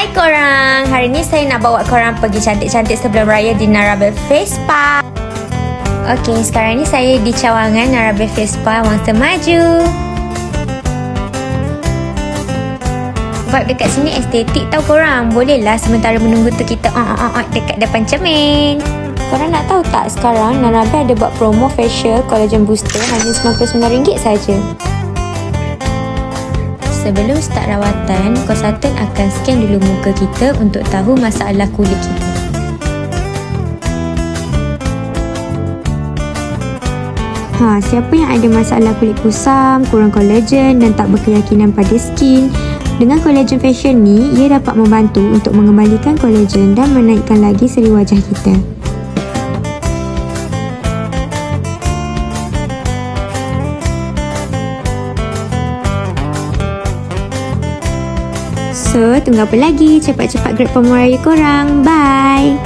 Hai korang, hari ni saya nak bawa korang pergi cantik-cantik sebelum raya di Narabel Face Spa. Okey, sekarang ni saya di cawangan Narabel Face Spa Wangsa Maju. Vibe dekat sini estetik tau korang. Bolehlah sementara menunggu tu kita dekat depan cermin. Korang nak tahu tak, sekarang Narabel ada buat promo facial collagen booster hanya RM99 saja. Sebelum start rawatan, konsultan akan scan dulu muka kita untuk tahu masalah kulit kita. Siapa yang ada masalah kulit kusam, kurang kolagen dan tak berkeyakinan pada skin, dengan collagen facial ni, ia dapat membantu untuk mengembalikan kolagen dan menaikkan lagi seri wajah kita. So, tunggu apa lagi? Cepat-cepat grab promo raya korang. Bye!